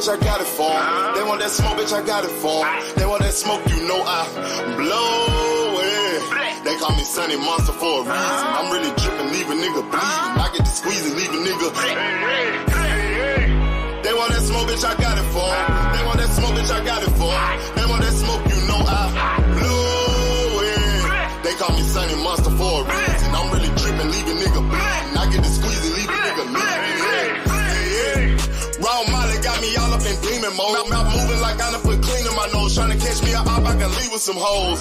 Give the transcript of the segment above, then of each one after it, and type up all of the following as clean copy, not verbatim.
bitch, I got it for 'em. They want that smoke, bitch, I got it for 'em. They want that smoke, you know I blow it. They call me Sunny Monster for a reason. I'm really dripping, leave a nigga bleeding. I get to squeeze and leave a nigga. They want that smoke, bitch, I got it for 'em. They want that smoke, bitch, I got it for 'em. They want that smoke, you know I blow it. They call me Sunny Monster for a reason. I'm really dripping, leave a nigga bleeding. I get to squeeze and leave a nigga bleeding. Raw Molly got me all up in demon mode. Mouth moving like I done put clean in my nose. Trying to catch me up, I can leave with some hoes.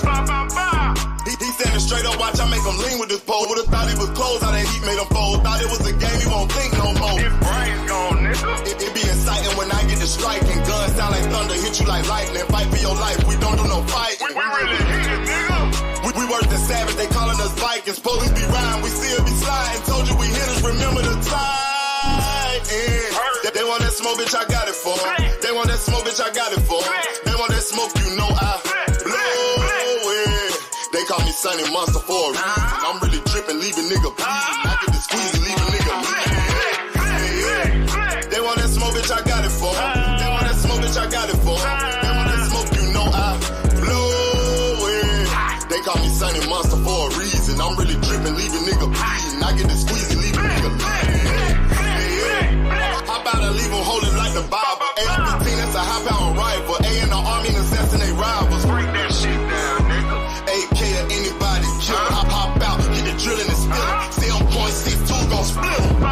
He standing straight up, watch I make him lean with this pole. Would've thought he was closed, how that heat made him fold. Thought it was a game, he won't think no more. His brain's gone, nigga. It be exciting when I get to striking. Guns sound like thunder, hit you like lightning. Fight for your life, we don't do no fighting. We really heated, nigga. We worse than savage, they calling us Vikings. Police be riding, we still be sliding. Told you we hitters, remember the time. They want that smoke, bitch, I got it for 'em. They want that smoke, bitch, I got it for 'em. They want that smoke, you know I blow it. They call me Sunny Monster for a reason. I'm really dripping, leave a nigga bleeding. I get to squeeze and leave a nigga bleeding. They want that smoke, bitch, I got it for 'em. They want that smoke, bitch, I got it for 'em. They want that smoke, you know I blow it. They call me Sunny Monster for a reason. I'm really dripping, leave a nigga bleeding. I get to squeeze and leave a nigga bleeding. How about I leave them holding like the Bible? AR-15, that's a high-power rifle. A in the army, assassinate rivals. Break that shit down, nigga. AK or anybody kill. Hop out, get the drilling and spilling. 7.62 gon' split 'em.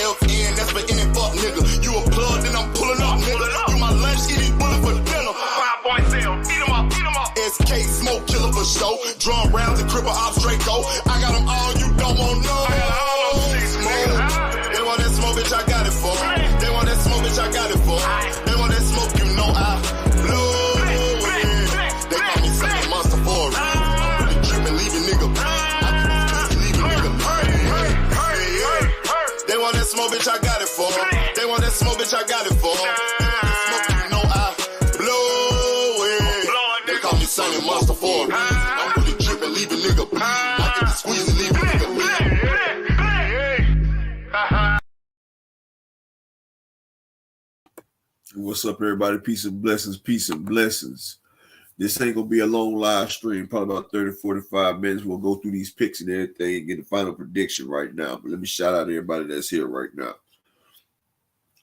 FN, that's for any fuck nigga. You a plug, then I'm pulling up, nigga. You my lunch, get these bullets for dinner. 5.0, eat 'em up, eat 'em up. SK, smoke killer for show. Drum rounds and cripple ops, Draco. I got them all, you don't want no. They want that smoke, bitch, I got it for 'em. They want that smoke, bitch, I got it for 'em. They want that smoke, you know I blow it. They call me Sunny Monster for a reason. I'm really dripping, leave a nigga bleeding. I can just leave a nigga bleeding. They want that smoke, bitch, I got it for 'em. They want that smoke, bitch, I got it for 'em. They want that smoke, you know I blow it. They call me Sunny Monster for a reason. I'm really dripping, leave a nigga bleeding. I can just squeeze and leave a nigga bleeding. What's up, everybody? Peace and blessings, peace and blessings. This ain't gonna be a long live stream, probably about 30, 45 minutes. We'll go through these picks and everything and get the final prediction right now. But let me shout out everybody that's here right now.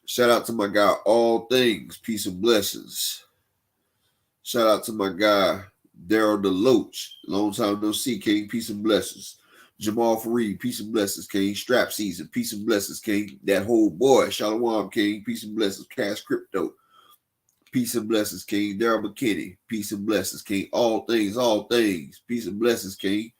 Shout out to my guy, All Things, peace and blessings. Shout out to my guy, Daryl DeLoach, long time no see, King, peace and blessings. Jamal Fareed, peace and blessings, King. Strap Season, peace and blessings, King. That whole boy, Shalom, King, peace and blessings. Cash Crypto, peace and blessings, King. Daryl McKinney, peace and blessings, King. All things, peace and blessings, King.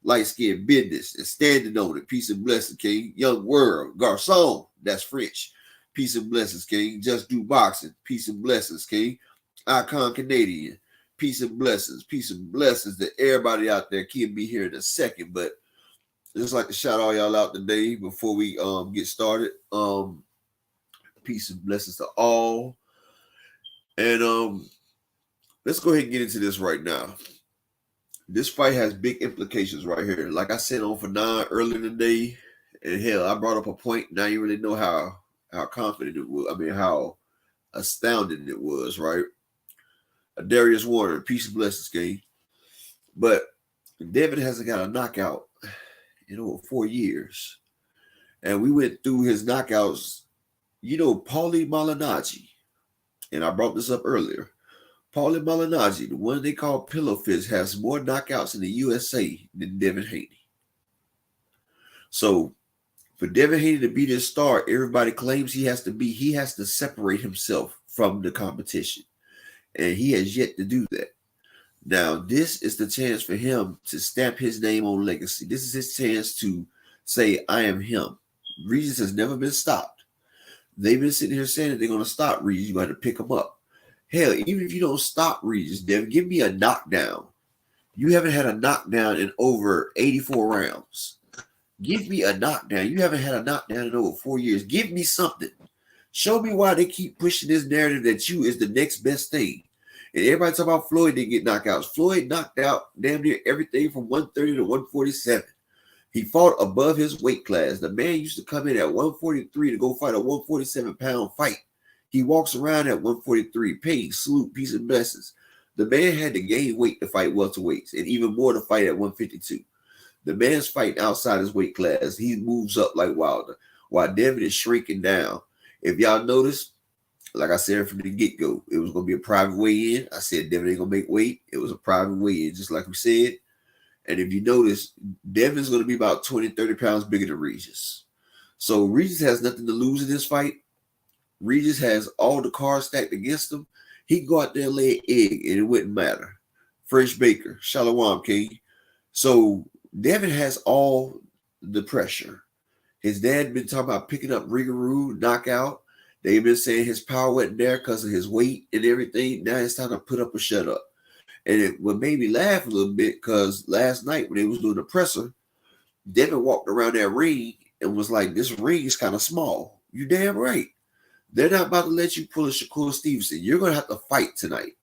Light Skin Business and Standing on it, peace and blessings, King. Young World, Garçon, that's French, peace and blessings, King. Just Do Boxing, peace and blessings, King. Icon Canadian, peace and blessings to everybody out there. Can't be here in a second, but just like to shout all y'all out today before we get started. Peace and blessings to all. And let's go ahead and get into this right now. This fight has big implications right here. Like I said on for 9 earlier today, and hell, I brought up a point. Now you really know how confident it was. I mean, how astounding it was, right? Darius Warner, peace and blessings, King. But Devin hasn't got a knockout in over 4 years. And we went through his knockouts. You know, Paulie Malignaggi, and I brought this up earlier. Paulie Malignaggi, the one they call Pillow Fist, has more knockouts in the USA than Devin Haney. So for Devin Haney to be this star, everybody claims he has to separate himself from the competition. And he has yet to do that. Now, this is the chance for him to stamp his name on legacy. This is his chance to say, I am him. Regis has never been stopped. They've been sitting here saying that they're going to stop Regis. You got to pick him up. Hell, even if you don't stop Regis, Devin, give me a knockdown. You haven't had a knockdown in over 84 rounds. Give me a knockdown. You haven't had a knockdown in over 4 years. Give me something. Show me why they keep pushing this narrative that you is the next best thing. And everybody talk about Floyd didn't get knockouts. Floyd knocked out damn near everything from 130 to 147. He fought above his weight class. The man used to come in at 143 to go fight a 147-pound fight. He walks around at 143, pain, salute, peace, and blessings. The man had to gain weight to fight welterweights, and even more to fight at 152. The man's fighting outside his weight class. He moves up like Wilder, while Devin is shrinking down. If y'all notice, like I said from the get-go, it was going to be a private weigh-in. I said Devin ain't going to make weight. It was a private weigh-in, just like we said. And if you notice, Devin's going to be about 20, 30 pounds bigger than Regis. So Regis has nothing to lose in this fight. Regis has all the cards stacked against him. He can go out there and lay an egg, and it wouldn't matter. Fresh Baker, Shalom King. So Devin has all the pressure. His dad been talking about picking up Ringaroo, knockout. They've been saying his power wasn't there because of his weight and everything. Now it's time to put up or shut up. And it would made me laugh a little bit because last night when they was doing the presser, Devin walked around that ring and was like, this ring is kind of small. You damn right. They're not about to let you pull a Shakur Stevenson. You're going to have to fight tonight.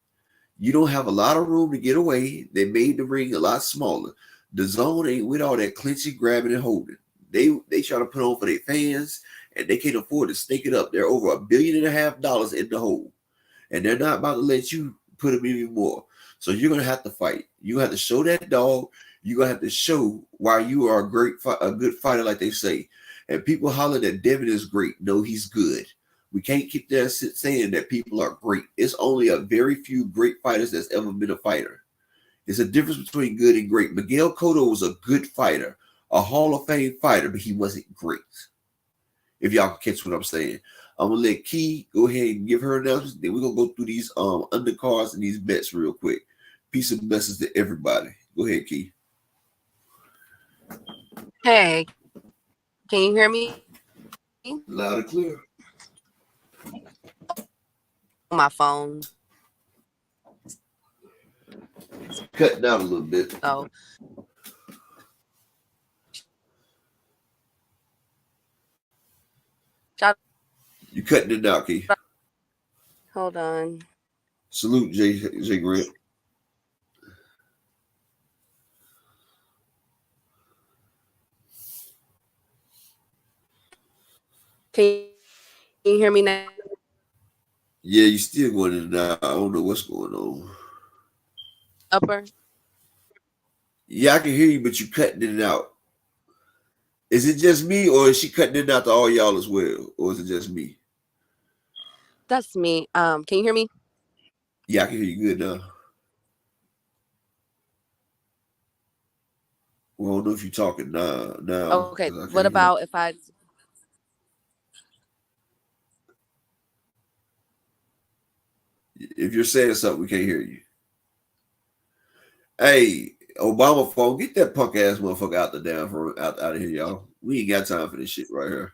You don't have a lot of room to get away. They made the ring a lot smaller. The zone ain't with all that clinching, grabbing, and holding. They try to put on for their fans, and they can't afford to stake it up. They're over $1.5 billion in the hole, and they're not about to let you put them even more. So you're gonna have to fight. You have to show that dog. You're gonna have to show why you are a good fighter, like they say. And people holler that Devin is great. No, he's good. We can't keep there saying that people are great. It's only a very few great fighters that's ever been a fighter. There's a difference between good and great. Miguel Cotto was a good fighter, a Hall of Fame fighter, but he wasn't great. If y'all can catch what I'm saying. I'm going to let Key go ahead and give her announcements. Then we're going to go through these undercards and these bets real quick. Peace and blessings to everybody. Go ahead, Key. Hey, can you hear me? Loud and clear. My phone. It's cutting out a little bit. Oh. You cutting it out, Key. Hold on. Salute, J. Grant. Can you hear me now? Yeah, you still going in and out. I don't know what's going on. Upper? Yeah, I can hear you, but you cutting it out. Is it just me, or is she cutting it out to all y'all as well? Or is it just me? That's me. Can you hear me? Yeah, I can hear you good now. Well, I don't know if you're talking now. Okay. What about if I... If you're saying something, we can't hear you. Hey, Obama phone, get that punk ass motherfucker out the damn from out of here, y'all. We ain't got time for this shit right here.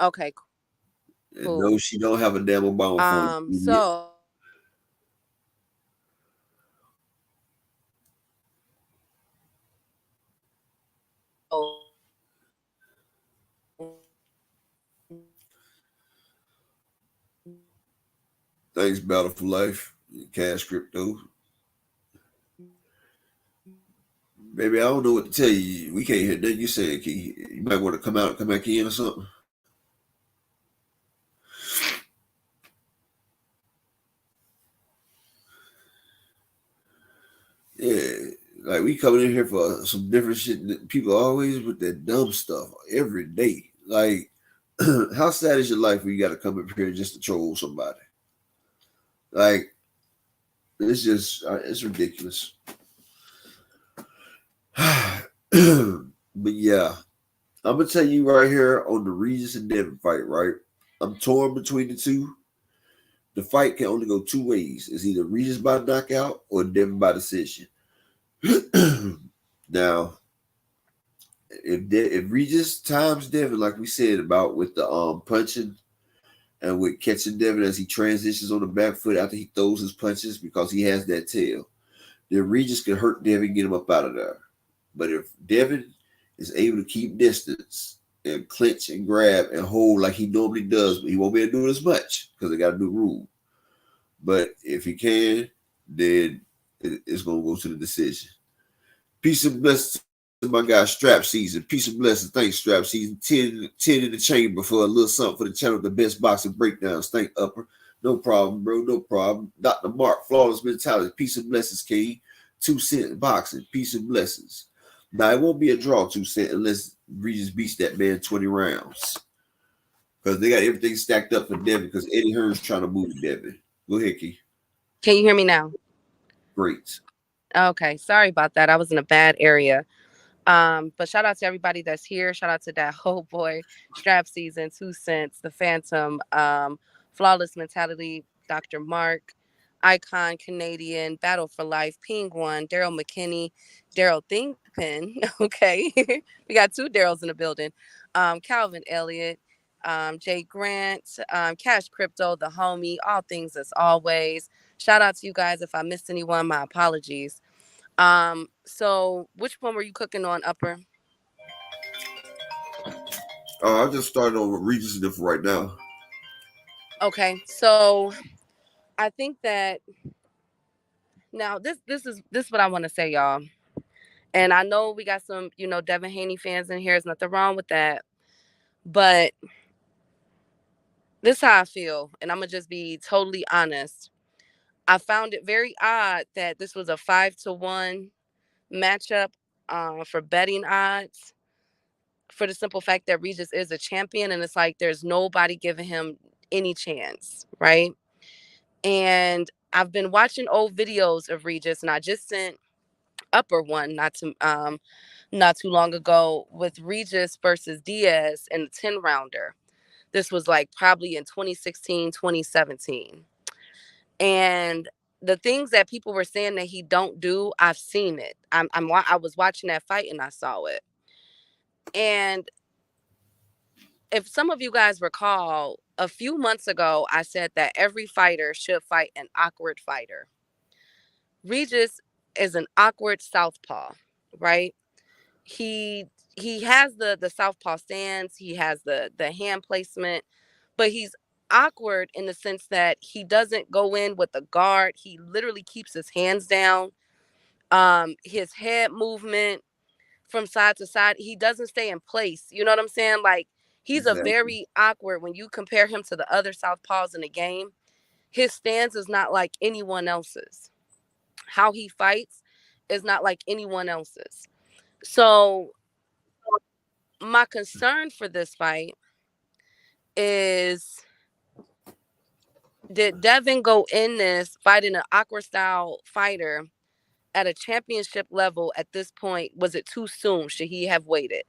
Okay, cool. And no, she don't have a damn Obama phone. So Thanks, Battle for Life, Cash Crypto. Baby, I don't know what to tell you. We can't hear nothing you saying, Key. You might want to come out and come back in or something. Yeah, like we coming in here for some different shit. That people always with that dumb stuff every day. Like, how sad is your life when you got to come up here just to troll somebody? Like, it's just, it's ridiculous. But yeah, I'm gonna tell you right here on the Regis and Devin fight, right? I'm torn between the two. The fight can only go two ways. It's either Regis by knockout or Devin by decision. Now, if Regis times Devin, like we said about with the punching and with catching Devin as he transitions on the back foot after he throws his punches because he has that tail, then Regis can hurt Devin, get him up out of there. But if Devin is able to keep distance and clinch and grab and hold like he normally does, but he won't be able to do it as much because they got a new rule. But if he can, then it's going to go to the decision. Peace and blessings my guy Strap Season. Peace and blessings. Thanks, Strap Season. 10 in the chamber for a little something for the channel. The best boxing breakdowns. Thank Upper. No problem, bro. No problem. Dr. Mark, Flawless Mentality. Peace and blessings, King. 2 cent boxing. Peace and blessings. Now, it won't be a draw 2 cent unless Regis beats that man 20 rounds. Because they got everything stacked up for Devin because Eddie Hearn's trying to move Devin. Go ahead, Key. Can you hear me now? Great. Okay, sorry about that. I was in a bad area. But shout out to everybody that's here. Shout out to that whole boy, Strap Season, 2 cents, the Phantom, Flawless Mentality, Dr. Mark, Icon Canadian, Battle for Life, Penguin, Daryl McKinney, Daryl Thingpin. Okay, we got 2 Daryls in the building. Calvin Elliott, Jay Grant, Cash Crypto, the homie, all things as always. Shout out to you guys. If I missed anyone, my apologies. So which one were you cooking on, Upper? I just started on Regis for right now. Okay, so I think that now this is what I want to say, y'all. And I know we got some, Devin Haney fans in here. There's nothing wrong with that. But this is how I feel, and I'm gonna just be totally honest. I found it very odd that this was a 5-1 matchup for betting odds, for the simple fact that Regis is a champion, and it's like there's nobody giving him any chance, right? And I've been watching old videos of Regis, and I just sent Upper one not too long ago with Regis versus Diaz in the 10 rounder. This was like probably in 2016, 2017. And the things that people were saying that he don't do, I've seen it. I was watching that fight and I saw it. And if some of you guys recall, a few months ago, I said that every fighter should fight an awkward fighter. Regis is an awkward southpaw, right? He has the southpaw stance, he has the hand placement, but he's awkward in the sense that he doesn't go in with the guard. He literally keeps his hands down. His head movement from side to side, he doesn't stay in place. You know what I'm saying? Like, he's a very awkward, when you compare him to the other southpaws in the game, his stance is not like anyone else's. How he fights is not like anyone else's. So my concern for this fight is, did Devin go in this fighting an awkward style fighter at a championship level at this point? Was it too soon? Should he have waited?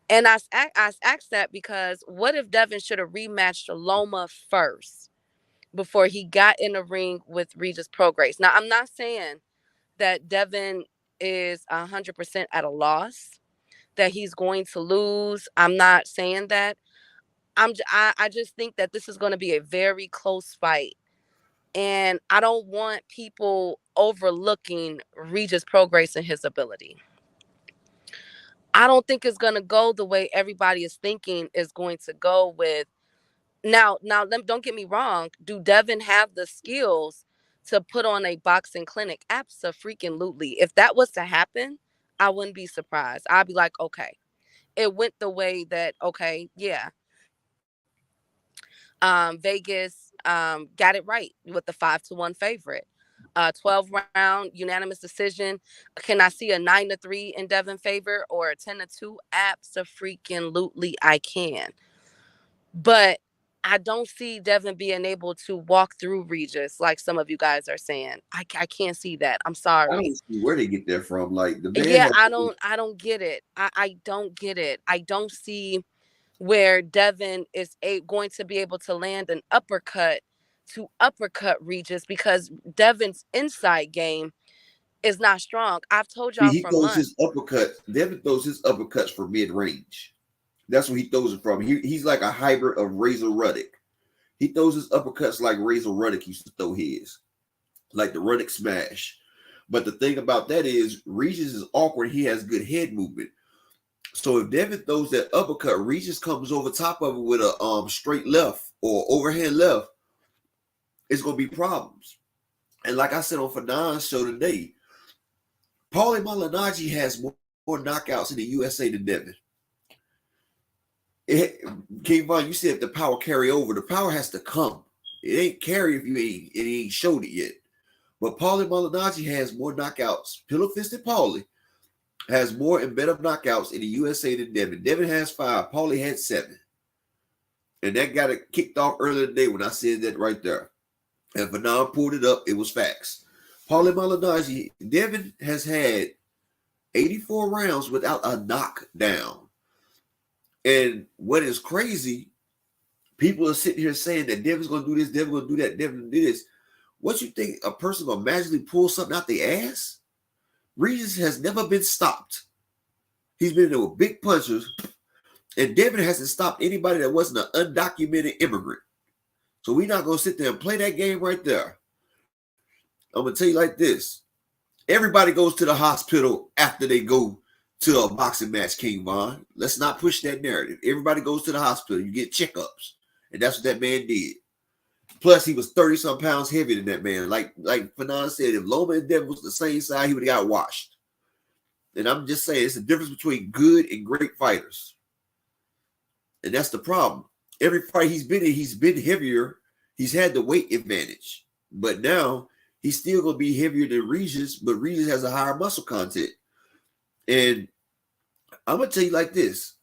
And I asked that because what if Devin should have rematched Loma first before he got in the ring with Regis Prograis? Now, I'm not saying that Devin is 100% at a loss, that he's going to lose. I'm not saying that. I just think that this is going to be a very close fight. And I don't want people overlooking Regis Prograis and his ability. I don't think it's going to go the way everybody is thinking is going to go with. Now, don't get me wrong. Do Devin have the skills to put on a boxing clinic? Abso-freaking-lutely. If that was to happen, I wouldn't be surprised. I'd be like, okay, it went the way that, okay, yeah. Vegas got it right with the 5-1 favorite. 12 round unanimous decision. Can I see a 9-3 in Devin favor or a 10-2? Abso-freaking-lutely, I can. But I don't see Devin being able to walk through Regis like some of you guys are saying. I can't see that. I'm sorry. I don't see where they get that from. Like, the man Yeah, I don't get it. I don't get it. I don't see where Devin is going to be able to land an uppercut to uppercut Regis, because Devin's inside game is not strong. I've told y'all he for throws months. his uppercuts. Devin throws his uppercuts from mid range. That's where he throws it from. He's like a hybrid of Razor Ruddock. He throws his uppercuts like Razor Ruddock used to throw his, like the Ruddock smash. But the thing about that is, Regis is awkward. He has good head movement. So if Devin throws that uppercut, Regis comes over top of it with a straight left or overhand left, it's gonna be problems. And like I said on Fernand's show today, Paulie Malignaggi has more knockouts in the USA than Devin. King Von, you said the power carry over. The power has to come. It ain't carry if it ain't showed it yet. But Paulie Malignaggi has more knockouts. Pillow Fisted Paulie has more and better knockouts in the USA than Devin. Devin has 5. Paulie had 7. And that got it kicked off earlier today when I said that right there. And Fanon pulled it up. It was facts. Paulie Malignaggi, Devin has had 84 rounds without a knockdown. And what is crazy, people are sitting here saying that Devin's going to do this, Devin's going to do that, Devin's going to do this. What you think, a person going to magically pull something out their ass? Regis has never been stopped. He's been there with big punchers. And Devin hasn't stopped anybody that wasn't an undocumented immigrant. So we're not going to sit there and play that game right there. I'm going to tell you like this. Everybody goes to the hospital after they go to a boxing match, King Von. Let's not push that narrative. Everybody goes to the hospital. You get checkups. And that's what that man did. Plus, he was 30-some pounds heavier than that man. Like Fanon said, if Loma and Devin was the same size, he would have got washed. And I'm just saying, it's the difference between good and great fighters. And that's the problem. Every fight he's been in, he's been heavier. He's had the weight advantage. But now, he's still going to be heavier than Regis, but Regis has a higher muscle content. And I'm going to tell you like this.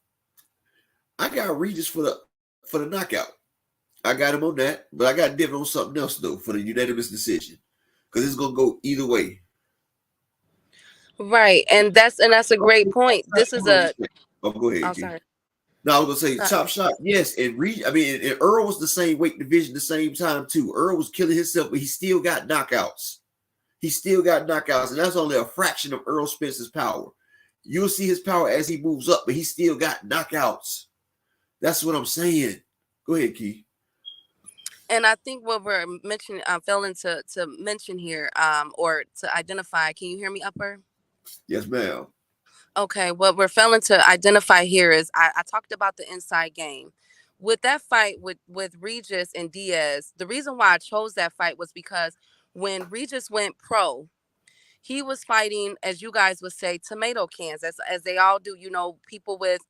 I got Regis for the knockout. I got him on that, but I got Devin on something else, though, for the unanimous decision. Because it's going to go either way. Right. And that's a great point. This is a... Oh, go ahead. I'm sorry. No, I was going to say, Chop Shop, yes. And and Earl was the same weight division the same time, too. Earl was killing himself, but he still got knockouts. He still got knockouts, and that's only a fraction of Earl Spence's power. You'll see his power as he moves up, but he still got knockouts. That's what I'm saying. Go ahead, Keith. And I think what we're mentioning, failing to mention here, or to identify. Can you hear me, Upper? Yes, ma'am. Okay, what we're failing to identify here is I talked about the inside game. With that fight with Regis and Diaz, the reason why I chose that fight was because when Regis went pro, he was fighting, as you guys would say, tomato cans, as they all do, people with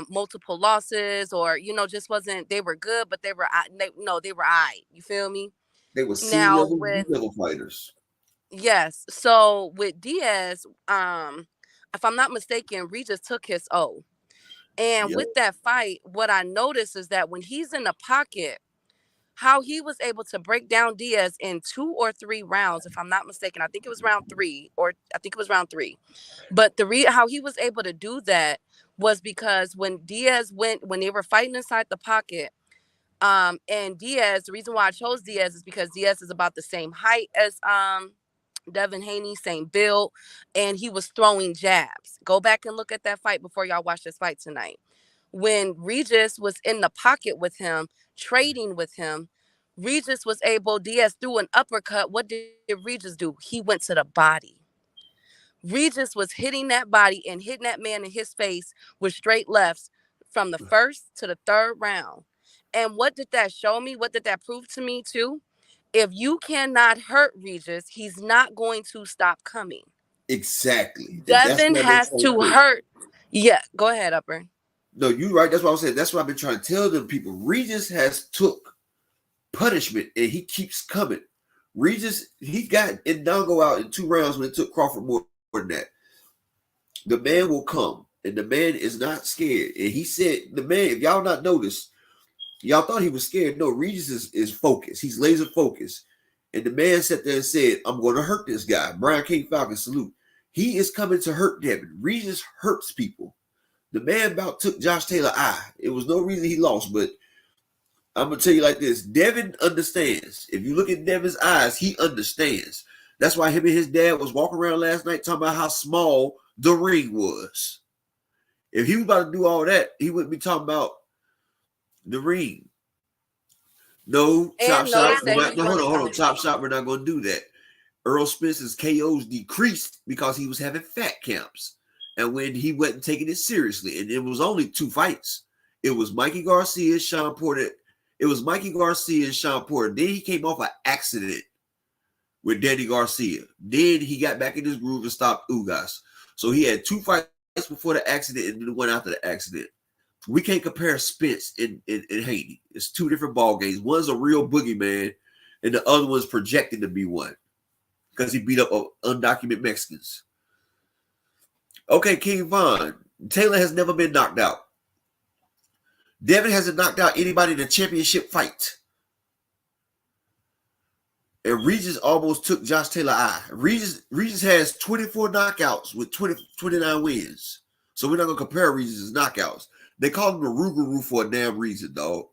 multiple losses, or just wasn't, they were good, but they were you feel me? They were C-level fighters. Yes. So with Diaz, if I'm not mistaken, Regis took his O. And with that fight, what I noticed is that when he's in the pocket, how he was able to break down Diaz in 2 or 3 rounds, if I'm not mistaken. I think it was round 3, But how he was able to do that was because when they were fighting inside the pocket, and Diaz, the reason why I chose Diaz is because Diaz is about the same height as Devin Haney, same build, and he was throwing jabs. Go back and look at that fight before y'all watch this fight tonight. When Regis was in the pocket with him, trading with him, Diaz threw an uppercut. What did Regis do? He went to the body. Regis was hitting that body and hitting that man in his face with straight lefts from the first to the 3rd round. And what did that show me? What did that prove to me too? If you cannot hurt Regis, he's not going to stop coming. Exactly. Devin has to hurt. Yeah, go ahead, Upper. No, you're right. That's what I'm saying. That's what I've been trying to tell them people. Regis has took punishment, and he keeps coming. Regis, he got Ndongo out in 2 rounds when it took Crawford more than that. The man will come, and the man is not scared. And he said, the man, if y'all not noticed, y'all thought he was scared. No, Regis is focused. He's laser focused. And the man sat there and said, I'm going to hurt this guy. Brian King Falcon, salute. He is coming to hurt Devin. Regis hurts people. The man about took Josh Taylor's eye. It was no reason he lost, but I'm going to tell you like this. Devin understands. If you look at Devin's eyes, he understands. That's why him and his dad was walking around last night talking about how small the ring was. If he was about to do all that, he wouldn't be talking about the ring. No, Chop Shop. Hold on. Chop Shop, we're not going to do that. Earl Spence's KOs decreased because he was having fat camps. And when he wasn't taking it seriously. And it was only 2 fights. It was Mikey Garcia, Sean Porter. It was Mikey Garcia and Sean Porter. Then he came off an accident with Danny Garcia. Then he got back in his groove and stopped Ugas. So he had 2 fights before the accident and then one after the accident. We can't compare Spence and Haney. It's 2 different ball games. One's a real boogeyman, and the other one's projected to be one because he beat up undocumented Mexicans. Okay, King Von. Taylor has never been knocked out. Devin hasn't knocked out anybody in a championship fight. And Regis almost took Josh Taylor eye. Regis has 24 knockouts with 29 wins. So we're not going to compare Regis' knockouts. They call him the Rougarou for a damn reason, dog.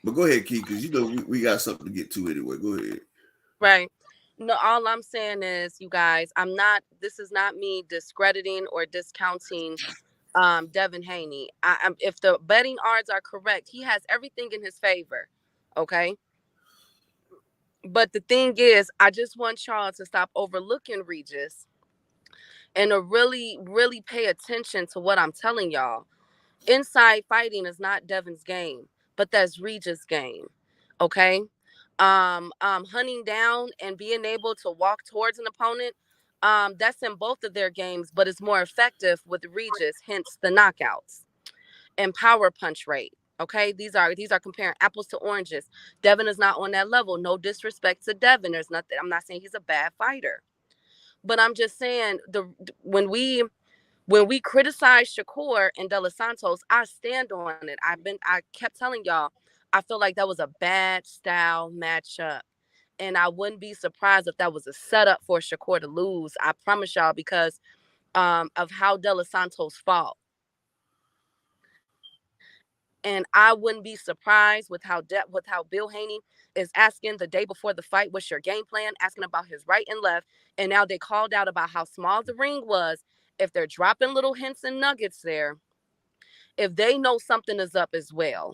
But go ahead, Key, because you know we got something to get to anyway. Go ahead. Right. No, all I'm saying is, you guys, this is not me discrediting or discounting Devin Haney. If the betting odds are correct, he has everything in his favor. Okay. But the thing is, I just want y'all to stop overlooking Regis and to really, really pay attention to what I'm telling y'all. Inside fighting is not Devin's game, but that's Regis' game. Okay. Hunting down and being able to walk towards an opponent, that's in both of their games, but it's more effective with Regis, hence the knockouts and power punch rate. Okay, these are comparing apples to oranges. Devin is not on that level. No disrespect to Devin. There's nothing. I'm not saying he's a bad fighter, but I'm just saying when we criticize Shakur and De Los Santos, I stand on it. I kept telling y'all, I feel like that was a bad style matchup. And I wouldn't be surprised if that was a setup for Shakur to lose. I promise y'all, because of how De Los Santos fought. And I wouldn't be surprised with how Bill Haney is asking the day before the fight, what's your game plan? Asking about his right and left. And now they called out about how small the ring was. If they're dropping little hints and nuggets there, if they know something is up as well,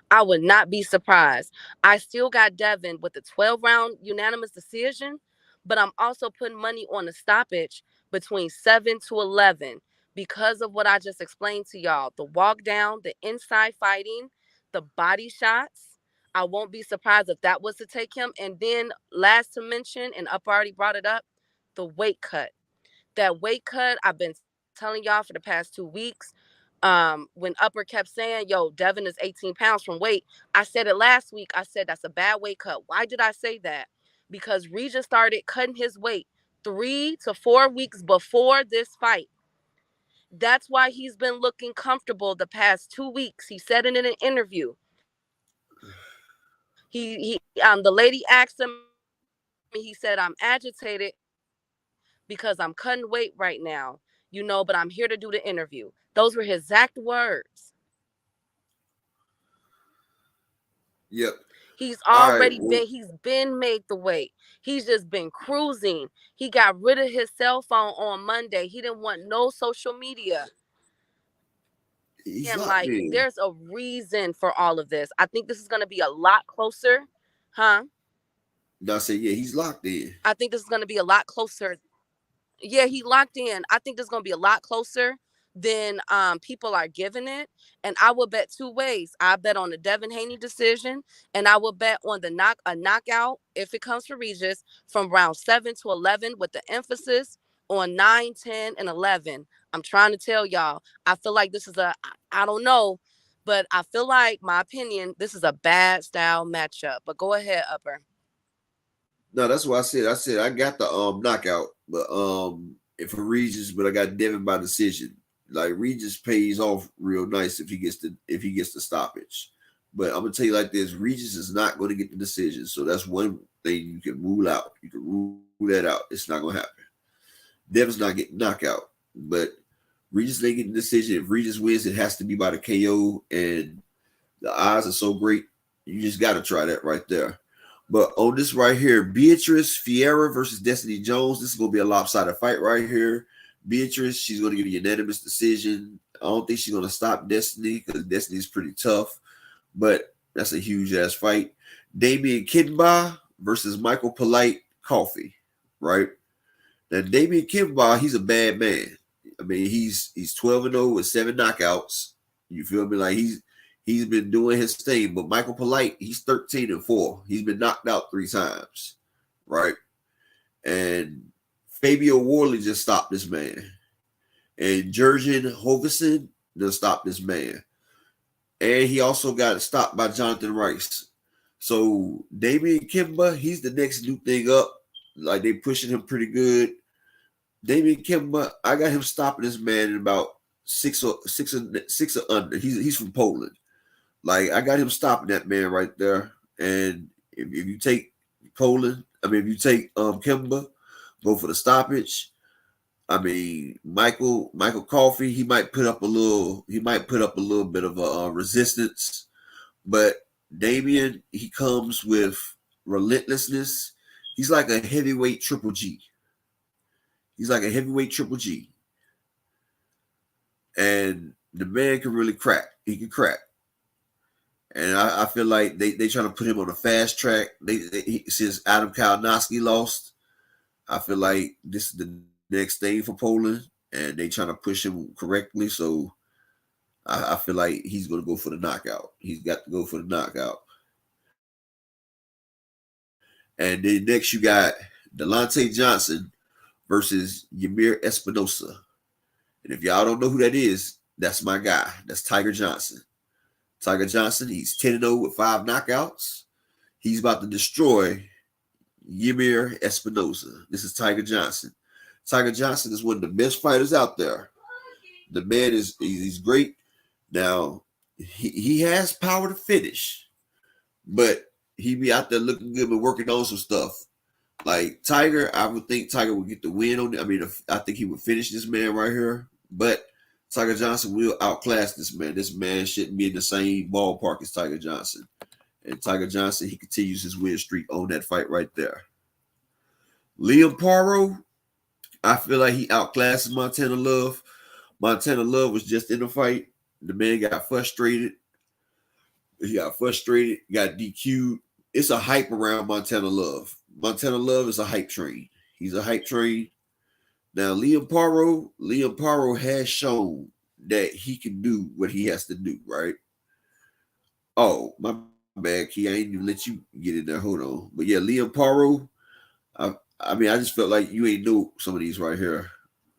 I would not be surprised. I still got Devin with the 12-round unanimous decision, but I'm also putting money on the stoppage between 7 to 11 because of what I just explained to y'all. The walk down, the inside fighting, the body shots. I won't be surprised if that was to take him. And then last to mention, and Up already brought it up, the weight cut. That weight cut, I've been telling y'all for the past 2 weeks. When Upper kept saying, yo, Devin is 18 pounds from weight, I said it last week. I said that's a bad weight cut. Why did I say that? Because Regis started cutting his weight 3 to 4 weeks before this fight. That's why he's been looking comfortable the past 2 weeks. He said it in an interview. The lady asked him, he said, I'm agitated because I'm cutting weight right now, but I'm here to do the interview. Those were his exact words. Yep. He's already he's been made the weight. He's just been cruising. He got rid of his cell phone on Monday. He didn't want no social media. And there's a reason for all of this. I think this is going to be a lot closer. Huh? I said, yeah, he's locked in. I think this is going to be a lot closer. Yeah, he locked in. I think this is going to be a lot closer than people are giving it. And I will bet 2 ways. I bet on the Devin Haney decision, and I will bet on the knockout, if it comes for Regis, from round 7 to 11, with the emphasis on 9, 10, and 11. I'm trying to tell y'all, I feel like this is I don't know, but I feel like, my opinion, this is a bad style matchup. But go ahead, Upper. No, that's what I said. I said I got the knockout, but for Regis, but I got Devin by decision. Like, Regis pays off real nice if he gets the stoppage. But I'm gonna tell you like this: Regis is not going to get the decision. So that's one thing you can rule out. You can rule that out. It's not gonna happen. Devin's not getting knockout, but Regis ain't getting the decision. If Regis wins, it has to be by the KO, and the odds are so great. You just got to try that right there. But on this right here, Beatrice Fiera versus Destiny Jones. This is going to be a lopsided fight right here. Beatrice, she's going to get a unanimous decision. I don't think she's going to stop Destiny because Destiny is pretty tough. But that's a huge-ass fight. Damian Kinbaugh versus Michael Polite Coffee, right? Now, Damian Kinbaugh, he's a bad man. I mean, he's 12-0 with 7 knockouts. You feel me? Like, he's been doing his thing, but Michael Polite, he's 13-4. He's been knocked out 3 times, right? And Fabio Warley just stopped this man. And Jurgen Hoverson just stopped this man. And he also got stopped by Jonathan Rice. So Damian Kimba, he's the next new thing up. Like they pushing him pretty good. Damian Kimba, I got him stopping this man in about six or under. He's from Poland. Like I got him stopping that man right there. And if you take if you take Kimba, go for the stoppage. I mean, Michael Coffey, he might put up a little bit of a resistance, but Damian, he comes with relentlessness. He's like a heavyweight Triple G. And the man can really crack. He can crack. And I feel like they trying to put him on a fast track. Since Adam Kalinowski lost, I feel like this is the next thing for Poland, and they trying to push him correctly. So I feel like he's going to go for the knockout. He's got to go for the knockout. And then next you got Delonte Johnson versus Ymir Espinosa. And if y'all don't know who that is, that's my guy. That's Tiger Johnson. Tiger Johnson, he's 10-0 with 5 knockouts. He's about to destroy Ymir Espinosa. This is Tiger Johnson. Tiger Johnson is one of the best fighters out there. The man he's great. Now, he has power to finish, but he be out there looking good and working on some stuff. Like Tiger, I would think Tiger would get the win on it. I mean, I think he would finish this man right here, but Tiger Johnson will outclass this man. This man shouldn't be in the same ballpark as Tiger Johnson. And Tiger Johnson, he continues his win streak on that fight right there. Liam Paro, I feel like he outclasses Montana Love. Montana Love was just in the fight. The man got frustrated. Got DQ'd. It's a hype around Montana Love. Montana Love is a hype train. He's a hype train. Now, Liam Paro has shown that he can do what he has to do, right? Oh, my bad, Key. I ain't even let you get in there. Hold on. But yeah, Liam Paro, I just felt like you ain't know some of these right here.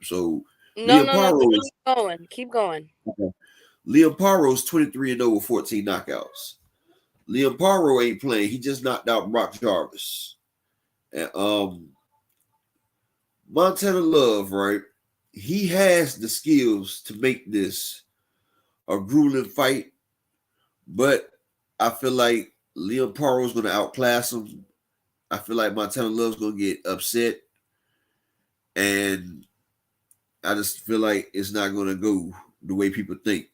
So Keep going. Okay. Liam Paro's 23-0 with 14 knockouts. Liam Paro ain't playing. He just knocked out Brock Jarvis. And Montana Love, right? He has the skills to make this a grueling fight, but I feel like Liam Paro is going to outclass him. I feel like Montana Love's going to get upset, and I just feel like it's not going to go the way people think.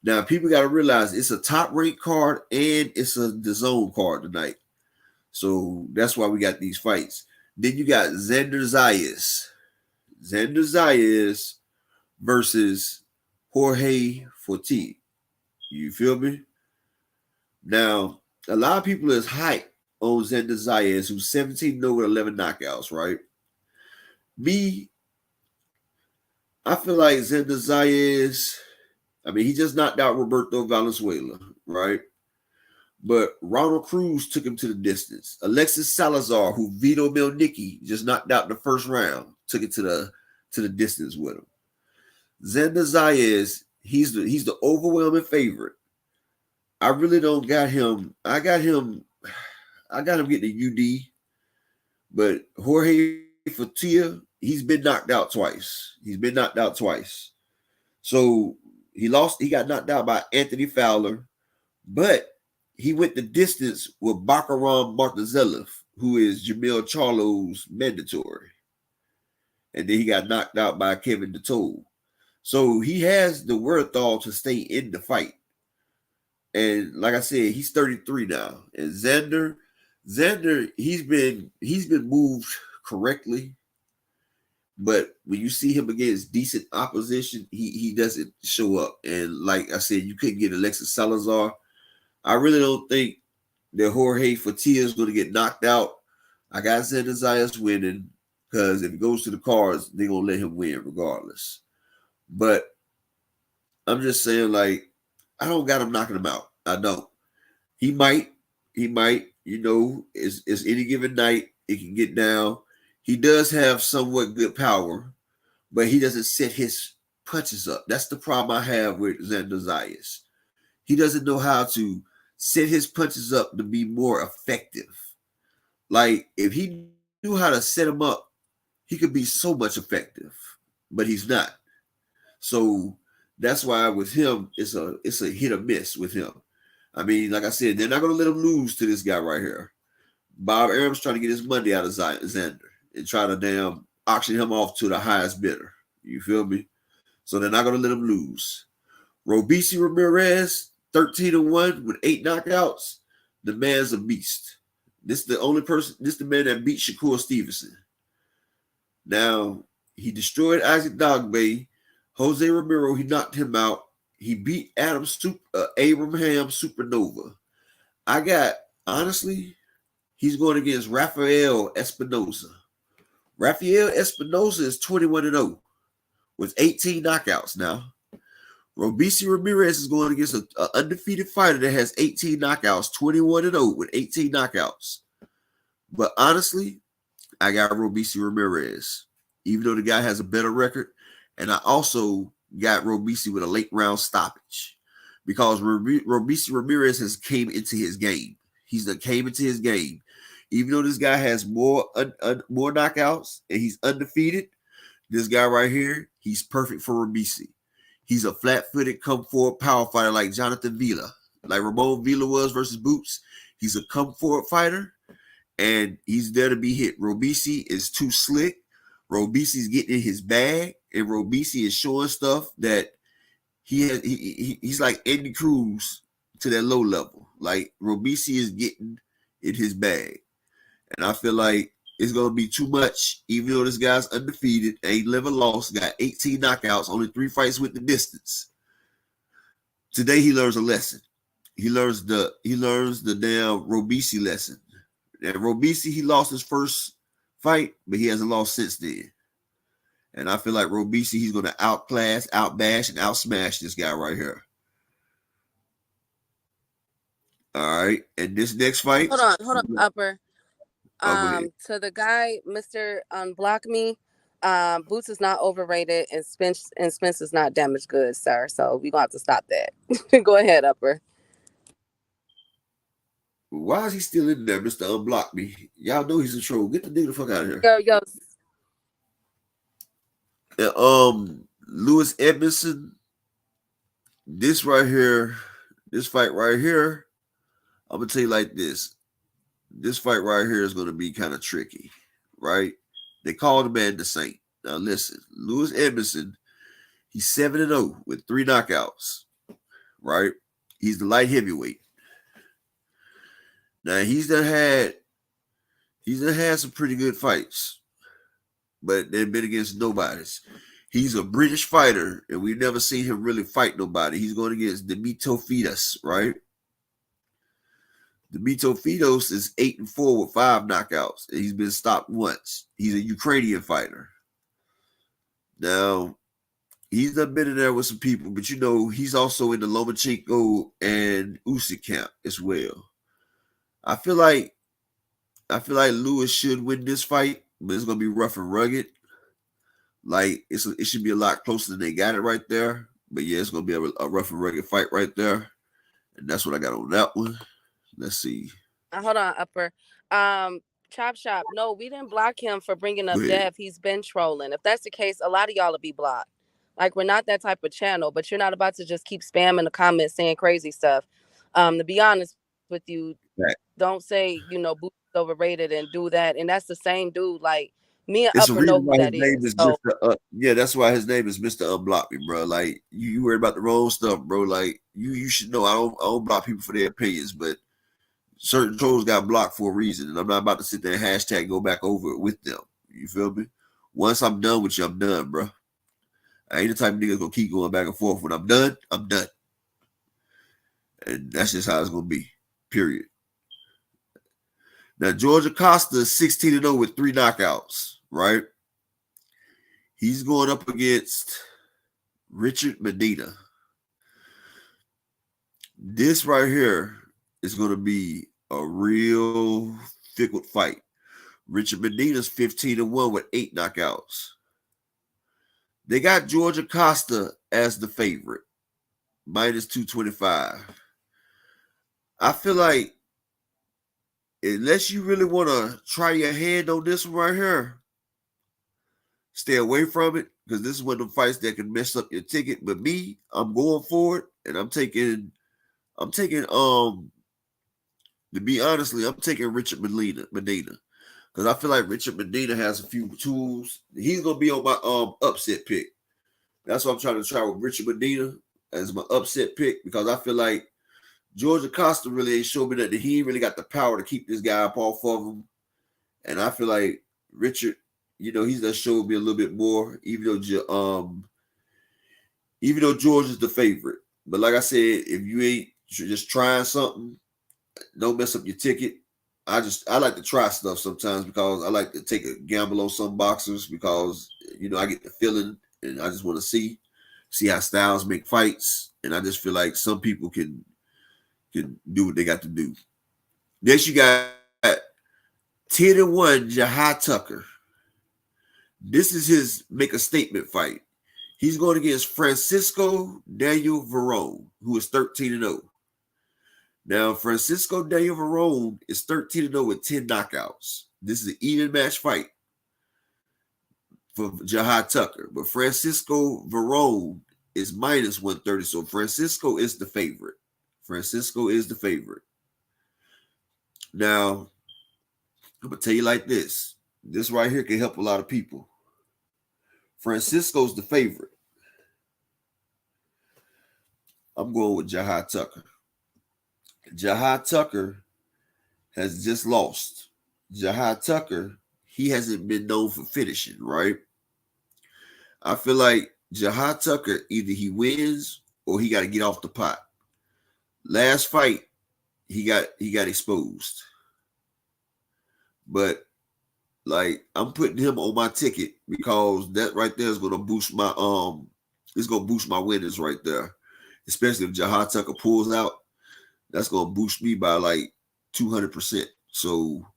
Now, people got to realize it's a top-ranked card and it's a DAZN card tonight. So that's why we got these fights. Then you got Xander Zayas. Xander Zayas versus Jorge Forti. You feel me? Now, a lot of people is hyped on Xander Zayas, who's 17-0 with 11 knockouts, right? Me, I feel like Xander Zayas, he just knocked out Roberto Valenzuela, right? But Ronald Cruz took him to the distance. Alexis Salazar, who Vito Mielnicki just knocked out in the first round, took it to the distance with him. Xander Zayas, he's the overwhelming favorite. I really don't got him. I got him getting the UD, but Jorge Forti, he's been knocked out twice. So he got knocked out by Anthony Fowler, but he went the distance with Bakaram Martizelev, who is Jamil Charlo's mandatory. And then he got knocked out by Kevin Detoll. So he has the wherewithal to stay in the fight. And like I said, he's 33 now. And Xander, he's been moved correctly. But when you see him against decent opposition, he doesn't show up. And like I said, you couldn't get Alexis Salazar. I really don't think that Jorge Forti is going to get knocked out. I got Xander Zayas winning because if it goes to the cards, they're going to let him win regardless. But I'm just saying, like, I don't got him knocking him out. I don't. He might, it's any given night. It can get down. He does have somewhat good power, but he doesn't set his punches up. That's the problem I have with Xander Zayas. He doesn't know how to set his punches up to be more effective. Like, if he knew how to set him up, he could be so much effective, but he's not. So that's why with him, it's a hit or miss with him. I mean, like I said, they're not going to let him lose to this guy right here. Bob Arum's trying to get his money out of Xander and try to damn auction him off to the highest bidder. You feel me? So they're not going to let him lose. Robeisy Ramirez, 13-1 with 8 knockouts. The man's a beast. This is the only person, this is the man that beat Shakur Stevenson. Now, he destroyed Isaac Dogbe. Jose Ramiro, he knocked him out. He beat Abraham Supernova. Honestly, he's going against Rafael Espinoza. Rafael Espinoza is 21-0 with 18 knockouts now. Robeisy Ramirez is going against an undefeated fighter that has 18 knockouts, 21-0 with 18 knockouts. But honestly, I got Robeisy Ramirez, even though the guy has a better record. And I also got Robeisy with a late round stoppage because Robeisy Ramirez has came into his game. He's came into his game. Even though this guy has more knockouts and he's undefeated, this guy right here, he's perfect for Robeisy. He's a flat-footed, come-forward power fighter like Jonathan Villa, like Ramon Villa was versus Boots. He's a come-forward fighter, and he's there to be hit. Robeisy is too slick. Robisy's getting in his bag, and Robeisy is showing stuff that he's like Andy Cruz to that low level. Like, Robeisy is getting in his bag. And I feel like it's going to be too much, even though this guy's undefeated, ain't never lost, got 18 knockouts, only 3 fights with the distance. Today he learns a lesson. He learns the damn Robeisy lesson. And Robeisy, he lost his first fight, but he hasn't lost since then. And I feel like Robeisy, he's going to outclass, outbash, and outsmash this guy right here. All right. And this next fight. Hold on, Upper. To the guy, Mr. Unblock Me, Boots is not overrated and Spence is not damaged goods, sir. So we're gonna have to stop that. Go ahead, Upper. Why is he still in there, Mr. Unblock Me? Y'all know he's a troll. Get the nigga the fuck out of here. Yo. Lewis Edmondson, this fight right here, I'm gonna tell you like this. This fight right here is going to be kind of tricky, right? They call the man the Saint. Now listen, Lewis Edmondson, he's 7-0 with 3 knockouts, right? He's the light heavyweight. Now he's done had some pretty good fights, but they've been against nobodies. He's a British fighter, and we've never seen him really fight nobody. He's going against Demito Fidas, right? Demito Fidos is 8-4 with 5 knockouts, and he's been stopped once. He's a Ukrainian fighter. Now, he's done been in there with some people, but you know, he's also in the Lomachenko and Usyk camp as well. I feel like Lewis should win this fight, but it's gonna be rough and rugged. Like it should be a lot closer than they got it right there. But yeah, it's gonna be a rough and rugged fight right there, and that's what I got on that one. Let's see. Hold on, Upper. Chop Shop. No, we didn't block him for bringing up Dev. He's been trolling. If that's the case, a lot of y'all will be blocked. Like, we're not that type of channel, but you're not about to just keep spamming the comments saying crazy stuff. To be honest with you, right. Don't say, Boots is overrated and do that. And that's the same dude. Like, me and Upper know who that is. So. Yeah, that's why his name is Mr. Unblock Me, bro. Like, you worry about the wrong stuff, bro. Like, you should know I don't block people for their opinions, but certain trolls got blocked for a reason, and I'm not about to sit there and hashtag go back over it with them. You feel me? Once I'm done with you, I'm done, bro. I ain't the type of nigga gonna keep going back and forth. When I'm done, I'm done. And that's just how it's gonna be. Period. Now, George Acosta is 16-0 with 3 knockouts, right? He's going up against Richard Medina. This right here is going to be a real fickle fight. Richard Medina's 15-1 with 8 knockouts. They got George Acosta as the favorite, minus 225. I feel like unless you really want to try your hand on this one right here, stay away from it, because this is one of the fights that can mess up your ticket. But me, I'm going for it, and I'm taking to be honestly, I'm taking Richard Medina. Because I feel like Richard Medina has a few tools. He's gonna be on my upset pick. That's what I'm trying to try with Richard Medina as my upset pick, because I feel like George Acosta really ain't showed me that he ain't really got the power to keep this guy up off of him. And I feel like Richard, he's done showed me a little bit more, even though George is the favorite. But like I said, if you ain't just trying something, don't mess up your ticket. I like to try stuff sometimes, because I like to take a gamble on some boxers, because I get the feeling, and I just want to see how styles make fights, and I just feel like some people can do what they got to do. Next, you got 10-1 Jahai Tucker. This is his make a statement fight. He's going against Francisco Daniel Verón, who is 13-0. Now, Francisco Daniel Verón is 13-0 with 10 knockouts. This is an even match fight for Jahai Tucker. But Francisco Verón is minus 130. So Francisco is the favorite. Now, I'm going to tell you like this. This right here can help a lot of people. Francisco's the favorite. I'm going with Jahai Tucker. Jahai Tucker has just lost. Jahai Tucker, he hasn't been known for finishing, right? I feel like Jahai Tucker, either he wins or he got to get off the pot. Last fight, he got exposed. But like, I'm putting him on my ticket, because that right there is going to boost my winnings right there. Especially if Jahai Tucker pulls out, that's going to boost me by like 200%. So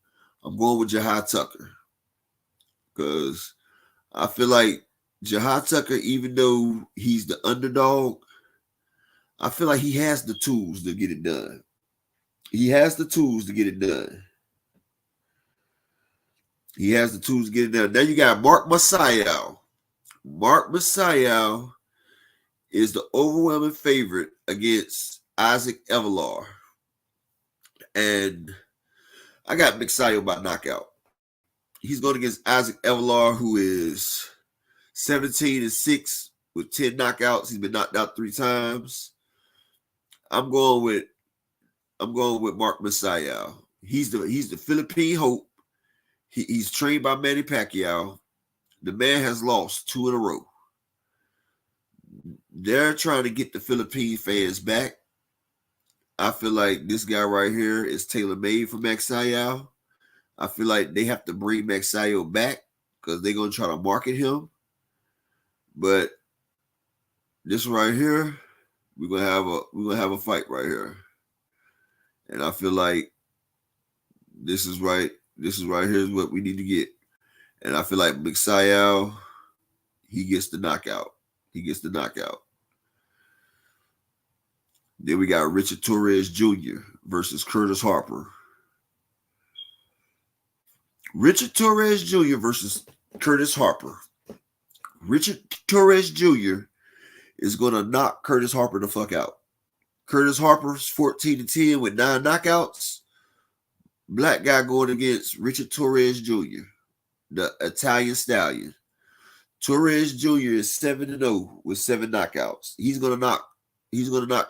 I'm going with Jahai Tucker, because I feel like Jahai Tucker, even though he's the underdog, I feel like he has the tools to get it done. Now you got Mark Maciel. Mark Maciel is the overwhelming favorite against Isaac Evelar. And I got Maciel by knockout. He's going against Isaac Evelar, who is 17-6 with 10 knockouts. He's been knocked out 3 times. I'm going with Mark Maciel. He's the Philippine Hope. He's trained by Manny Pacquiao. The man has lost 2 in a row. They're trying to get the Philippine fans back. I feel like this guy right here is tailor-made for Maciel. I feel like they have to bring Maciel back, because they're going to try to market him. But this right here, we're gonna have a fight right here. And I feel like this is right here is what we need to get. And I feel like Maciel, he gets the knockout. Then we got Richard Torres Jr. versus Curtis Harper. Richard Torres Jr. versus Curtis Harper. Richard Torres Jr. is going to knock Curtis Harper the fuck out. Curtis Harper's 14-10 with 9 knockouts. Black guy going against Richard Torres Jr., the Italian stallion. Torres Jr. is 7-0 with 7 knockouts. He's gonna knock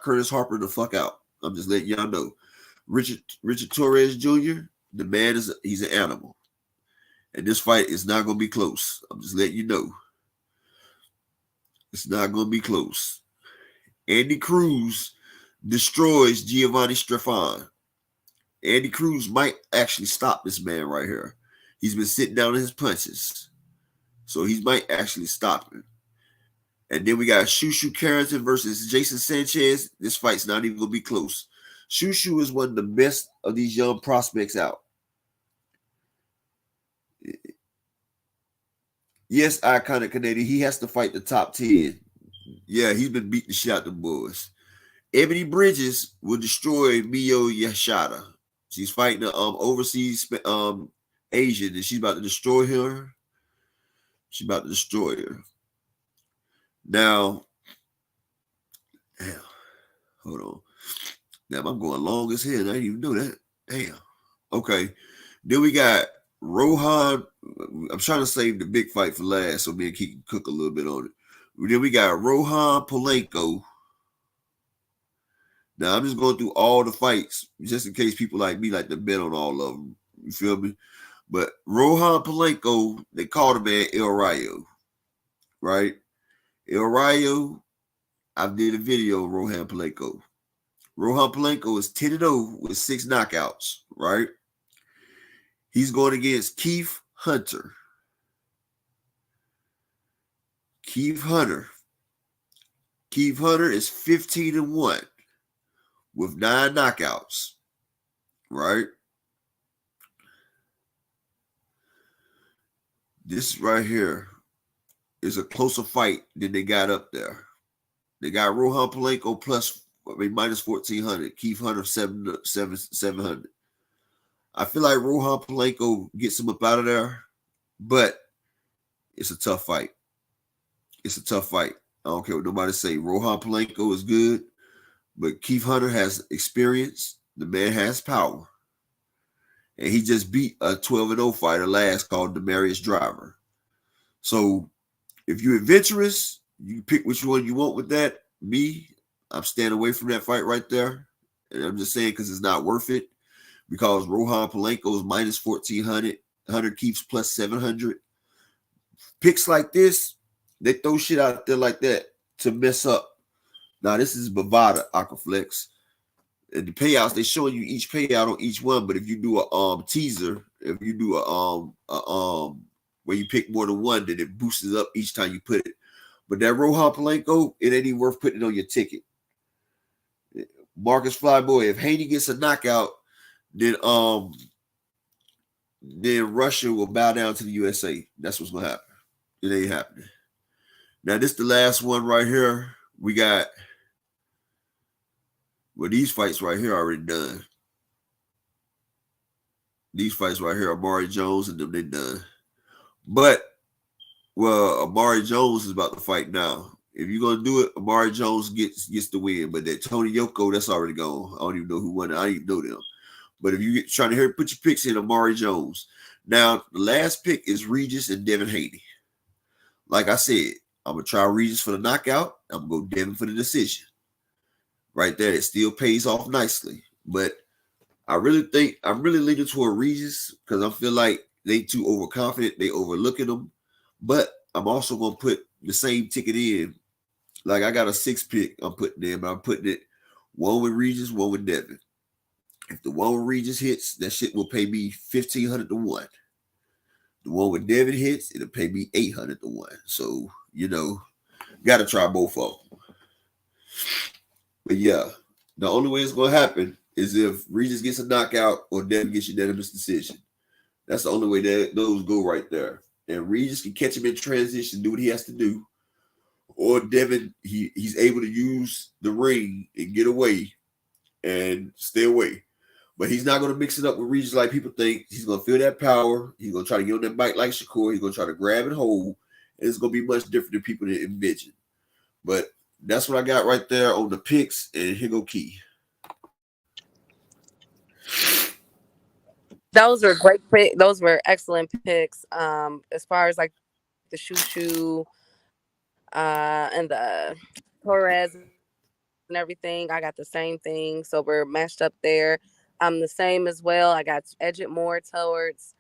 Curtis Harper the fuck out. I'm just letting y'all know. Richard Torres Jr., the man he's an animal. And this fight is not gonna be close. I'm just letting you know. It's not gonna be close. Andy Cruz destroys Giovanni Strafan. Andy Cruz might actually stop this man right here. He's been sitting down in his punches. So he might actually stop him. And then we got Shushu Carrington versus Jason Sanchez. This fight's not even going to be close. Shushu is one of the best of these young prospects out. Yes, Iconic Canadian. He has to fight the top 10. Yeah, he's been beating the shit out the boys. Ebony Bridges will destroy Mio Yashada. She's fighting the overseas Asian, and she's about to destroy her. She's about to destroy her. Now, damn, hold on. Damn, I'm going long as hell. I didn't even know that. Damn. Okay. Then we got Rohan. I'm trying to save the big fight for last so me and Keith can cook a little bit on it. Then we got Rohan Polanco. Now I'm just going through all the fights just in case people like me like to bet on all of them. You feel me? But Rohan Polanco, they called him man El Rayo, right? El Rayo, I did a video of Rohan Polanco. Rohan Polanco is 10-0 with 6 knockouts, right? He's going against Keith Hunter. Keith Hunter is 15-1 with 9 knockouts, right? This right here is a closer fight than they got up there. They got Rohan Polanco minus 1,400. Keith Hunter 700. I feel like Rohan Polanco gets him up out of there, but it's a tough fight. It's a tough fight. I don't care what nobody say. Rohan Polanco is good, but Keith Hunter has experience. The man has power. And he just beat a 12-0 fighter last called Demarius Driver. So if you're adventurous, you pick which one you want with that. Me, I'm staying away from that fight right there. And I'm just saying because it's not worth it. Because Rohan Polanco is minus 1,400. Hunter Keith's plus 700. Picks like this, they throw shit out there like that to mess up. Now, this is Bovada Aquaflex. And the payouts, they showing you each payout on each one. But if you do a teaser, if you do a where you pick more than one, then it boosts it up each time you put it. But that Rohan Polanco, it ain't even worth putting it on your ticket. Marcus Flyboy, if Haney gets a knockout, then Russia will bow down to the USA. That's what's gonna happen. It ain't happening. Now, this is the last one right here. We got, well, these fights right here are already done. These fights right here, Amari Jones and them, they done. But, well, Amari Jones is about to fight now. If you're going to do it, Amari Jones gets the win. But that Tony Yoko, that's already gone. I don't even know who won it. I don't even know them. But if you're trying to put your picks in, Amari Jones. Now, the last pick is Regis and Devin Haney. Like I said, I'm going to try Regis for the knockout. I'm going to go Devin for the decision. Right there, it still pays off nicely. But I really think I'm really leaning toward Regis because I feel like they too overconfident. They overlooking them. But I'm also going to put the same ticket in. Like I got a 6 pick I'm putting in, but I'm putting it one with Regis, one with Devin. If the one with Regis hits, that shit will pay me 1,500 to 1. The one with Devin hits, it'll pay me 800 to 1. So, got to try both of them. But yeah, the only way it's going to happen is if Regis gets a knockout or Devin gets unanimous decision. That's the only way that those go right there. And Regis can catch him in transition, do what he has to do. Or Devin, he's able to use the ring and get away and stay away. But he's not going to mix it up with Regis like people think. He's going to feel that power. He's going to try to get on that bike like Shakur. He's going to try to grab and hold. And it's going to be much different than people that envision. But that's what I got right there on the picks. And here go Key. Those were great picks. Those were excellent picks. As far as like the Shushu and the Torres and everything, I got the same thing. So we're matched up there. I'm the same as well. I got edge it more towards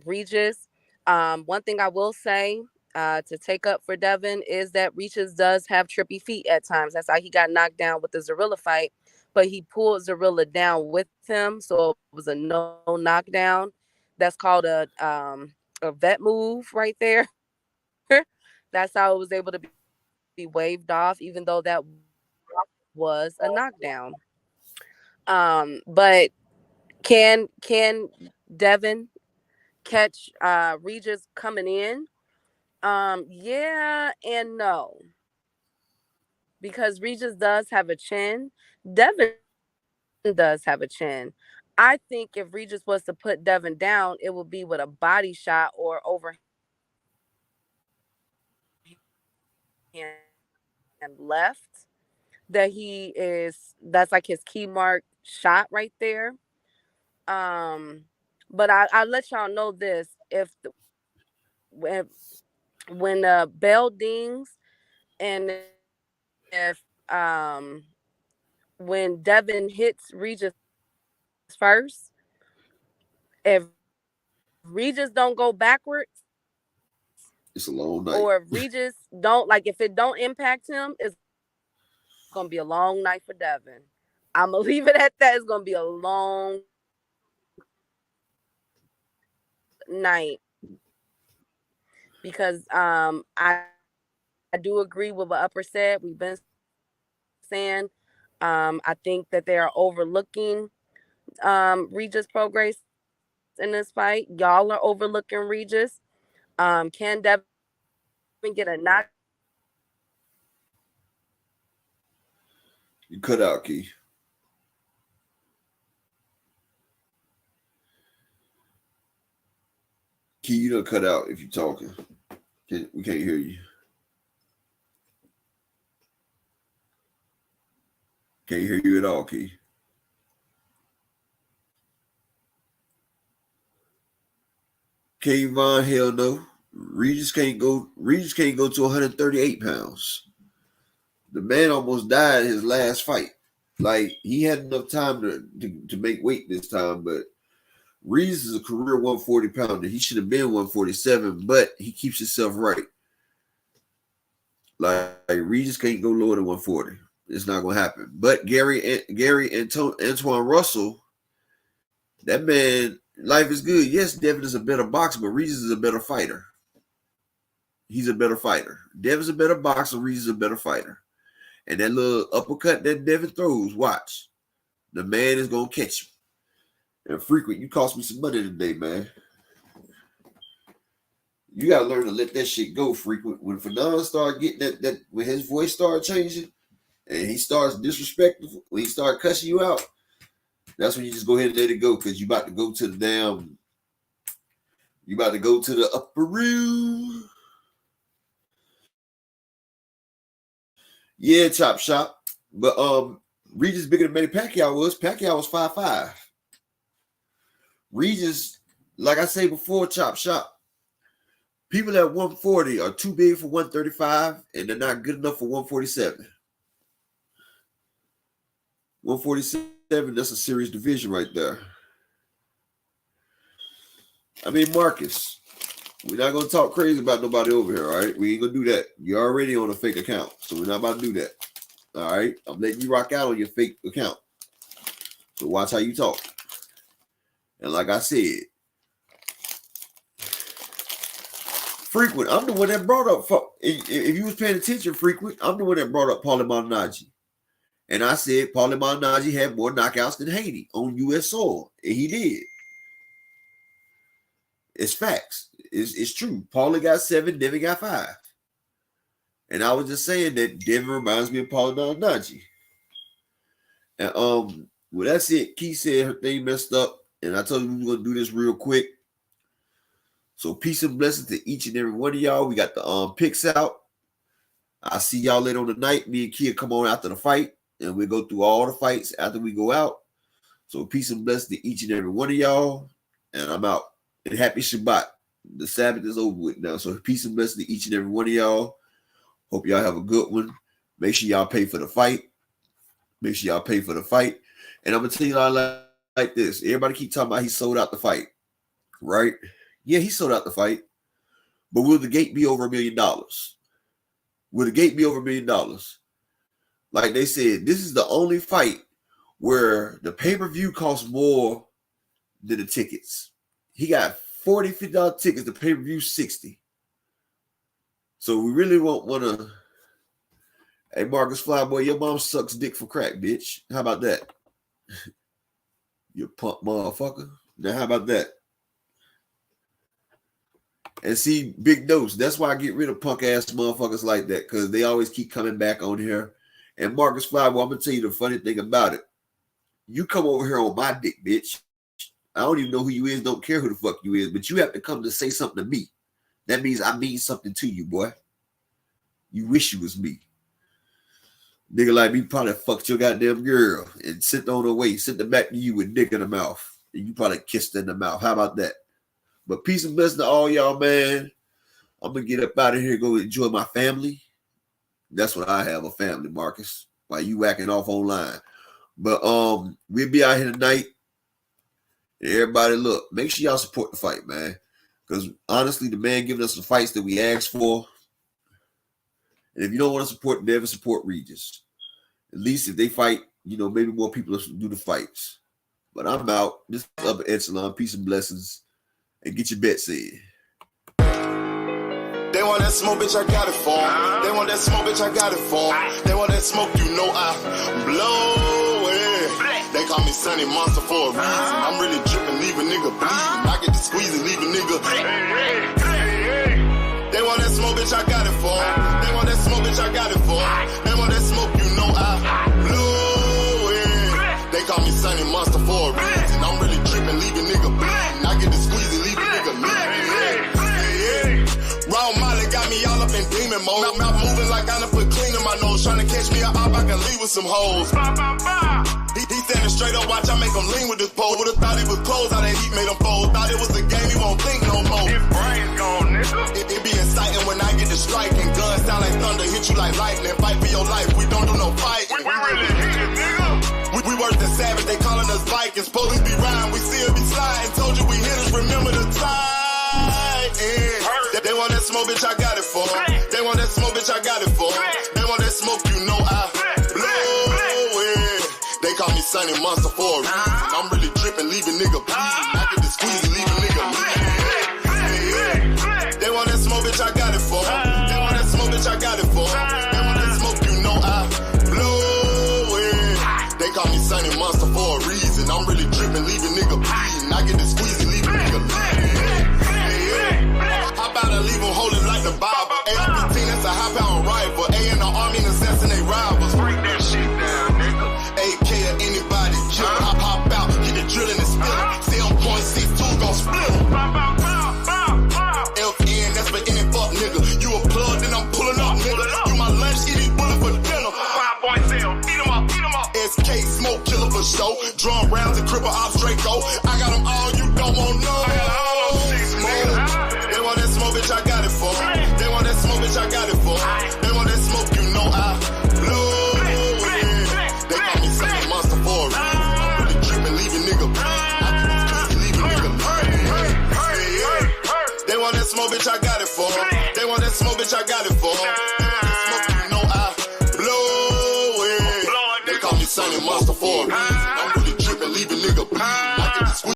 Regis. One thing I will say to take up for Devin is that Regis does have trippy feet at times. That's how he got knocked down with the Zorilla fight. But he pulled Zorilla down with him, so it was a no knockdown. That's called a vet move right there. That's how it was able to be waved off, even though that was a knockdown. But can Devin catch Regis coming in? Yeah and no. Because Regis does have a chin. Devin does have a chin. I think if Regis was to put Devin down, it would be with a body shot or overhand left. That's like his key mark shot right there. Um, but I let y'all know this: if when the bell dings and if when Devin hits Regis first, if Regis don't go backwards, It's a long night. or if Regis don't like if it don't impact him, it's gonna be a long night for Devin. I'm gonna leave it at that. It's gonna be a long night because I do agree with what Upper said. We've been saying I think that they are overlooking Regis Prograis in this fight. Y'all are overlooking Regis. Can Devin get a knock? You cut out, Key. Key, you don't cut out if you're talking. We can't hear you. Can't hear you at all, Key. Kayvon, hell no. Regis can't go to 138 pounds. The man almost died in his last fight. Like, he had enough time to make weight this time, but Regis is a career 140 pounder. He should have been 147, but he keeps himself right. Like Regis can't go lower than 140. It's not gonna happen. But Gary Antoine Russell, that man, life is good. Yes, Devin is a better boxer, but Regis is a better fighter. He's a better fighter. Devin's a better boxer. Regis is a better fighter. And that little uppercut that Devin throws, watch. The man is gonna catch you. And Frequent, you cost me some money today, man. You gotta learn to let that shit go, Frequent. When Fernando started getting that when his voice started changing and he starts disrespectful, when he started cussing you out, that's when you just go ahead and let it go, because you about to go to the upper room. Yeah, chop shop. But Regis bigger than Manny Pacquiao was. Pacquiao was 5'5". Regis, like I say before, chop shop. People at 140 are too big for 135, and they're not good enough for 147. 147, that's a serious division right there. I mean, Marcus, we're not going to talk crazy about nobody over here, all right? We ain't going to do that. You're already on a fake account, so we're not about to do that. All right? I'm letting you rock out on your fake account. So watch how you talk. And like I said, Frequent, I'm the one that brought up, if you was paying attention, Frequent, I'm the one that brought up Paulie Malignaggi. And I said Paulie Malignaggi had more knockouts than Haney on U.S. soil. And he did. It's facts. It's true. Paulie got 7, Devin got 5. And I was just saying that Devin reminds me of Paulie Malignaggi. And well, that's it. Key said her thing messed up. And I told you we were going to do this real quick. So peace and blessings to each and every one of y'all. We got the picks out. I'll see y'all later on the night. Me and Kia come on after the fight. And we'll go through all the fights after we go out. So peace and blessings to each and every one of y'all. And I'm out. And happy Shabbat. The Sabbath is over with now. So peace and blessings to each and every one of y'all. Hope y'all have a good one. Make sure y'all pay for the fight. Make sure y'all pay for the fight. And I'm going to tell y'all like this. Everybody keep talking about he sold out the fight. Right? Yeah, he sold out the fight. But will the gate be over $1 million? Will the gate be over $1 million? Like they said, this is the only fight where the pay-per-view costs more than the tickets. He got $40, $50 tickets. The pay-per-view $60. So we really won't want to. Hey, Marcus Flyboy, your mom sucks dick for crack, bitch. How about that? You punk motherfucker. Now, how about that? And see, big dose. That's why I get rid of punk ass motherfuckers like that, because they always keep coming back on here. And Marcus Flyboy, I'm gonna tell you the funny thing about it. You come over here on my dick, bitch. I don't even know who you is, don't care who the fuck you is, but you have to come to say something to me. That means I mean something to you, boy. You wish you was me. Nigga like me probably fucked your goddamn girl and sent on her way, sent them back to you with dick in the mouth. And you probably kissed her in the mouth. How about that? But peace and blessing to all y'all, man. I'm going to get up out of here and go enjoy my family. That's what I have, a family, Marcus, while you whacking off online. But we'll be out here tonight. And everybody, look, make sure y'all support the fight, man. Because honestly, the man giving us the fights that we asked for. And if you don't want to support Devin, support Regis. At least if they fight, you know, maybe more people will do the fights. But I'm out. This is Upper Echelon. Peace and blessings. And get your bets in. They want that smoke, bitch, I got it for 'em. They want that smoke, bitch, I got it for 'em. They want that smoke, you know I blow it. They call me Sunny Monster for a reason. I'm really dripping, leave a nigga bleeding. I get to squeeze and leave a nigga. They want that smoke, bitch, I got it for 'em. They want that smoke, bitch, I got it for 'em. They want that smoke, you know I blow it. They call me Sunny Monster for a reason. I'm really dripping, leave a nigga bleeding. I get to squeeze and leave a nigga bleeding. Raw Molly got me all up in demon mode. Mouth moving like I done put clean in my nose. Trying to catch me up, I can leave with some hoes. He standing straight up, watch I make him lean with this pole. Would've thought he was closed, how that heat made him fold. Thought it was a game, he won't think no more. His brain's gone, nigga. It be exciting when I get to striking. Guns sound like thunder, hit you like lightning. Fight for your life, we don't do no fighting. We really hit it, nigga. We worse than savage, they calling us Vikings. Police be riding, we still be sliding. Told you we hit us, remember the time. They want that smoke, bitch, I got it for 'em. They want that smoke, bitch, I got it for 'em. They want that smoke, you know I blow it. They call me Sunny Monster for a reason. I'm really dripping, leave a nigga bleeding. I get to squeeze and leave a nigga bleeding. They want that smoke, bitch, I got it for 'em. They want that smoke, bitch, I got it for 'em. They want that smoke, you know I blow it. They call me Sunny Monster for a reason. I'm really dripping, leave a nigga bleeding. I get to squeeze and leave a nigga bleeding. How about I leave them holding like the Bible? AR-15, that's a high-power rifle. A in the army and assassinate rivals. Break that shit down, nigga. AK or anybody kill. Hop out, get the drilling and spilling. 7.62 gon' split. LPN, that's for any fuck nigga. You a plug, then I'm pulling up, nigga. You my lunch, eat these bullets for dinner. 5.0, eat 'em up, eat 'em up. SK, smoke killer for show. Drum rounds and cripple ops Draco. I got them all, you don't want no. They want that smoke, bitch, I got it for 'em. They want that smoke, bitch, I got it for 'em. They want that smoke, you know I blow it. They call me Sunny Monster for a reason. I'm really dripping, leave a nigga bleeding. I get this pussy, leave a nigga bleeding. They want that smoke, bitch, I got it for 'em. They want that smoke, bitch, I got it for 'em.